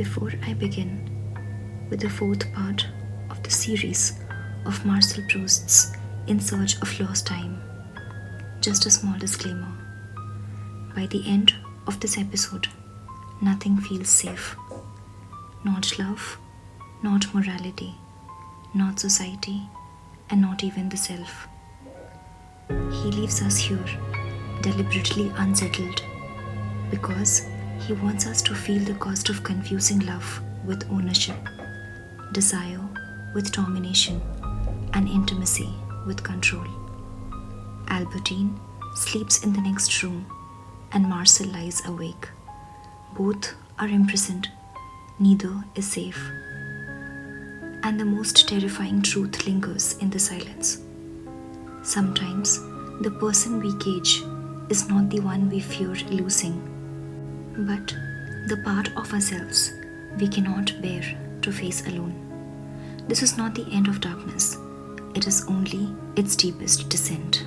Before I begin with the fourth part of the series of Marcel Proust's In Search of Lost Time, just a small disclaimer. By the end of this episode, nothing feels safe. Not love, not morality, not society, and not even the self. He leaves us here, deliberately unsettled, because he wants us to feel the cost of confusing love with ownership, desire with domination, and intimacy with control. Albertine sleeps in the next room, and Marcel lies awake. Both are imprisoned. Neither is safe. And the most terrifying truth lingers in the silence. Sometimes the person we cage is not the one we fear losing, but the part of ourselves we cannot bear to face alone. This is not the end of darkness. It is only its deepest descent.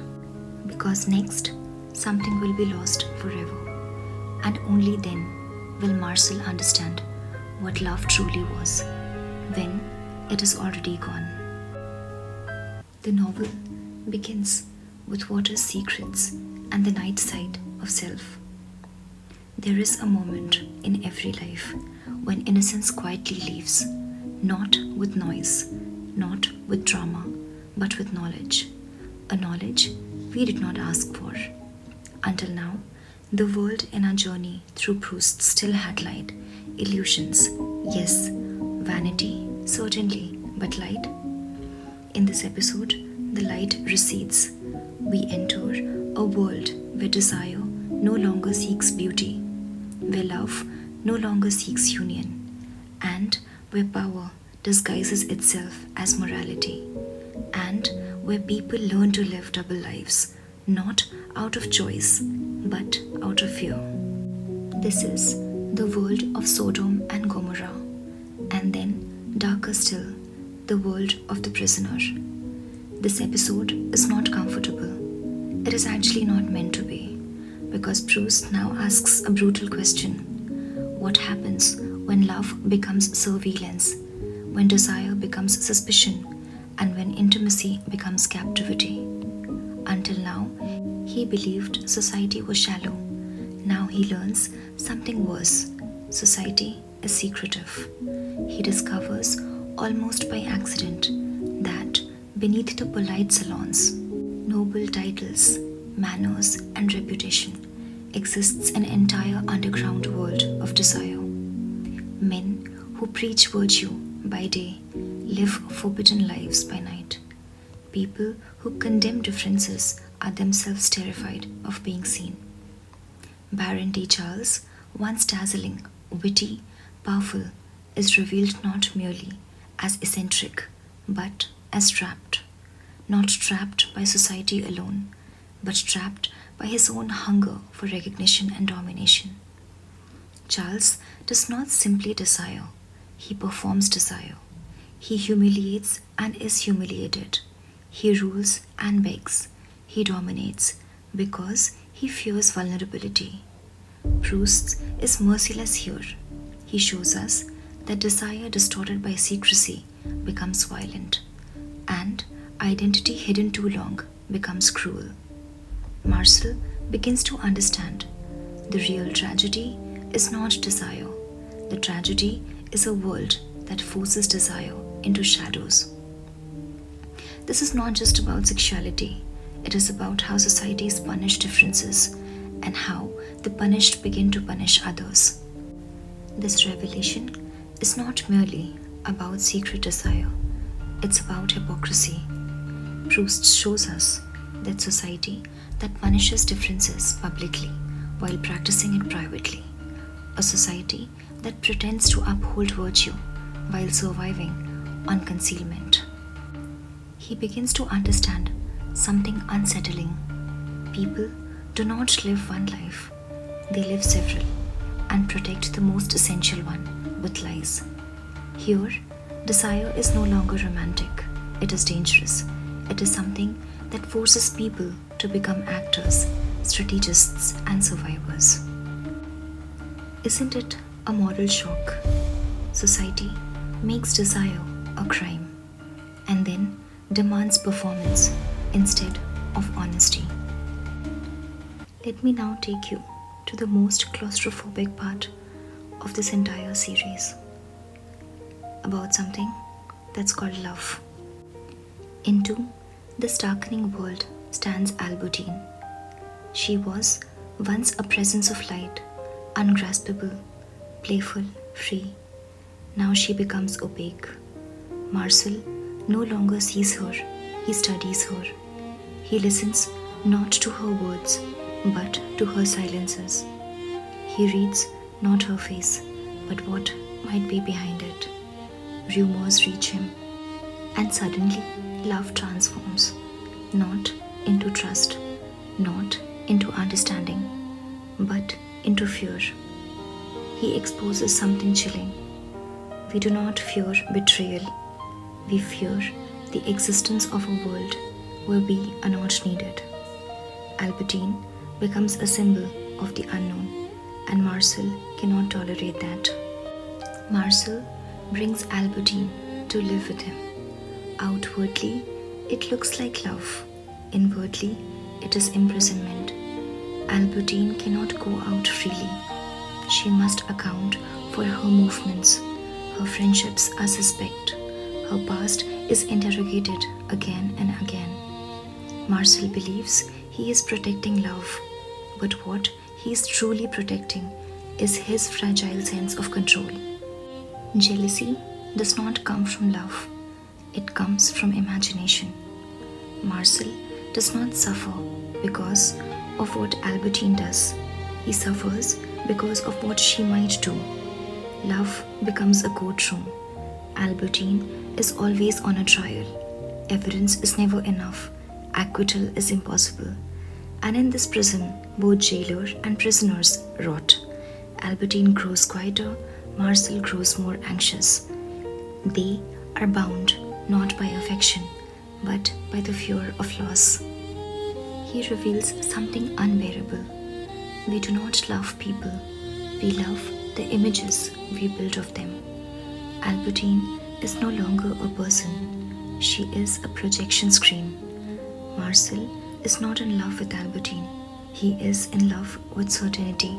Because next, something will be lost forever. And only then will Marcel understand what love truly was, when it is already gone. The novel begins with water's secrets and the night side of self. There is a moment in every life when innocence quietly leaves, not with noise, not with drama, but with knowledge. A knowledge we did not ask for. Until now, the world in our journey through Proust still had light, illusions, yes, vanity, certainly, but light. In this episode, the light recedes. We enter a world where desire no longer seeks beauty, where love no longer seeks union, and where power disguises itself as morality, and where people learn to live double lives, not out of choice, but out of fear. This is the world of Sodom and Gomorrah, and then, darker still, the world of the prisoner. This episode is not comfortable. It is actually not meant to be, because Proust now asks a brutal question. What happens when love becomes surveillance, when desire becomes suspicion, and when intimacy becomes captivity? Until now, he believed society was shallow. Now he learns something worse. Society is secretive. He discovers, almost by accident, that beneath the polite salons, noble titles, manners, and reputation exists an entire underground world of desire. Men who preach virtue by day live forbidden lives by night. People who condemn differences are themselves terrified of being seen. Baron de Charlus, once dazzling, witty, powerful, is revealed not merely as eccentric, but as trapped. Not trapped by society alone, but trapped by his own hunger for recognition and domination. Charles does not simply desire, he performs desire. He humiliates and is humiliated. He rules and begs. He dominates because he fears vulnerability. Proust is merciless here. He shows us that desire distorted by secrecy becomes violent, and identity hidden too long becomes cruel. Marcel begins to understand the real tragedy is not desire. The tragedy is a world that forces desire into shadows. This is not just about sexuality. It is about how societies punish differences and how the punished begin to punish others. This revelation is not merely about secret desire. It's about hypocrisy. Proust shows us that society that punishes differences publicly while practicing it privately, a society that pretends to uphold virtue while surviving on concealment. He begins to understand something unsettling. People do not live one life, they live several and protect the most essential one with lies. Here, desire is no longer romantic, it is dangerous. It is something that forces people to become actors, strategists, and survivors. Isn't it a moral shock? society makes desire a crime and then demands performance instead of honesty. Let me now take you to the most claustrophobic part of this entire series, about something that's called love. Into this darkening world stands Albertine. She was once a presence of light, ungraspable, playful, free. Now she becomes opaque. Marcel no longer sees her, he studies her. He listens not to her words, but to her silences. He reads not her face, but what might be behind it. Rumors reach him, and suddenly love transforms, not into trust, not into understanding, but into fear. He exposes something chilling. We do not fear betrayal, we fear the existence of a world where we are not needed. Albertine becomes a symbol of the unknown, and Marcel cannot tolerate that. Marcel brings Albertine to live with him. Outwardly, it looks like love. Inwardly, it is imprisonment. Albertine cannot go out freely. She must account for her movements. Her friendships are suspect. Her past is interrogated again and again. Marcel believes he is protecting love, but what he is truly protecting is his fragile sense of control. Jealousy does not come from love, it comes from imagination. Marcel does not suffer because of what Albertine does, he suffers because of what she might do. Love becomes a courtroom. Albertine is always on a trial. Evidence is never enough. Acquittal is impossible. And in this prison, both jailer and prisoners rot. Albertine grows quieter, Marcel grows more anxious. They are bound not by affection, but by the fear of loss. He reveals something unbearable. We do not love people, we love the images we build of them. Albertine is no longer a person, she is a projection screen. Marcel is not in love with Albertine, he is in love with certainty,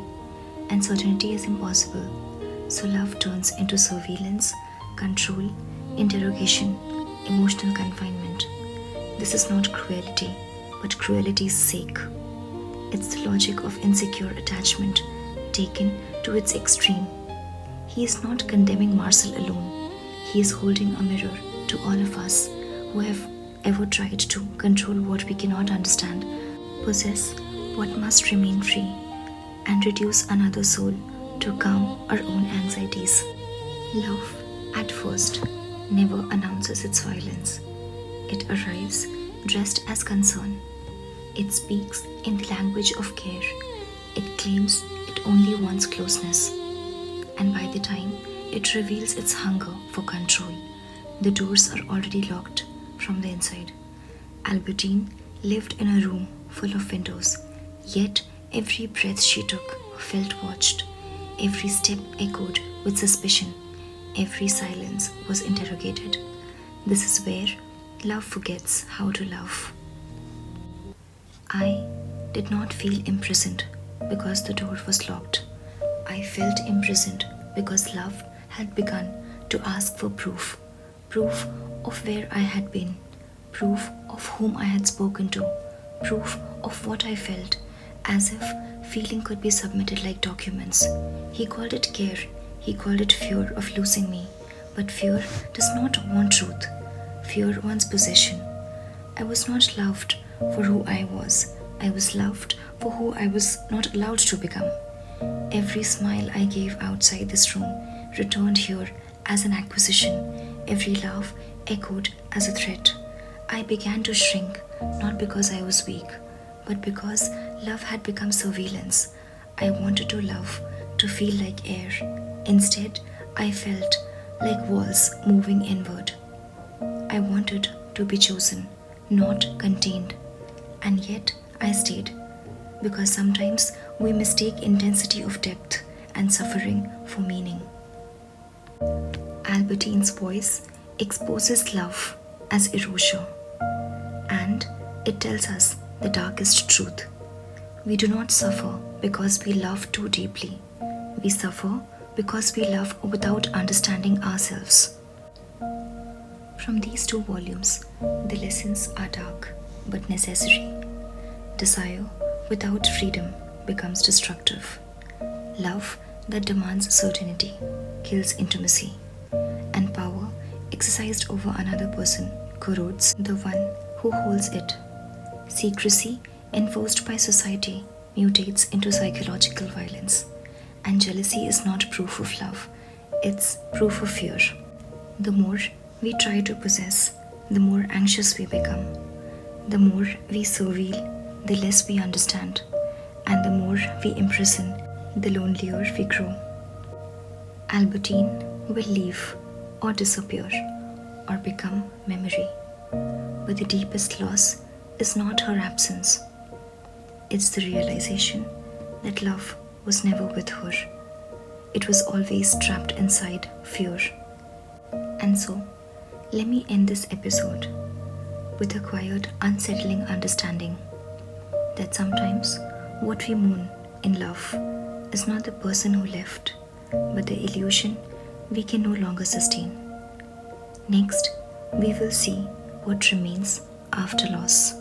and certainty is impossible. So love turns into surveillance, control, interrogation, emotional confinement. This is not cruelty, but cruelty's sake. It's the logic of insecure attachment taken to its extreme. He is not condemning Marcel alone. He is holding a mirror to all of us who have ever tried to control what we cannot understand, possess what must remain free, and reduce another soul to calm our own anxieties. Love, at first, never announces its violence. It arrives dressed as concern. It speaks in the language of care. It claims it only wants closeness. And by the time it reveals its hunger for control, the doors are already locked from the inside. Albertine lived in a room full of windows, yet every breath she took felt watched. Every step echoed with suspicion. Every silence was interrogated. This is where love forgets how to love. I did not feel imprisoned because the door was locked. I felt imprisoned because love had begun to ask for proof. Proof of where I had been. Proof of whom I had spoken to. Proof of what I felt, as if feeling could be submitted like documents. He called it care. He called it fear of losing me. But fear does not want truth. Fear wants possession. I was not loved for who I was. I was loved for who I was not allowed to become. Every smile I gave outside this room returned here as an acquisition. Every laugh echoed as a threat. I began to shrink, not because I was weak, but because love had become surveillance. I wanted to love, to feel like air. Instead, I felt like walls moving inward. I wanted to be chosen, not contained. And yet, I stayed, because sometimes we mistake intensity of depth and suffering for meaning. Albertine's voice exposes love as erasure, and it tells us the darkest truth. We do not suffer because we love too deeply. We suffer because we love without understanding ourselves. From these two volumes, the lessons are dark but necessary. Desire without freedom becomes destructive. Love that demands certainty kills intimacy, and power exercised over another person corrodes the one who holds it. Secrecy enforced by society mutates into psychological violence, and jealousy is not proof of love, it's proof of fear. The more we try to possess, the more anxious we become. The more we surveil, the less we understand, and the more we imprison, the lonelier we grow. Albertine will leave or disappear or become memory, but the deepest loss is not her absence. It's the realization that love was never with her. It was always trapped inside fear. And so, let me end this episode with a quiet, unsettling understanding that sometimes what we mourn in love is not the person who left, but the illusion we can no longer sustain. Next, we will see what remains after loss.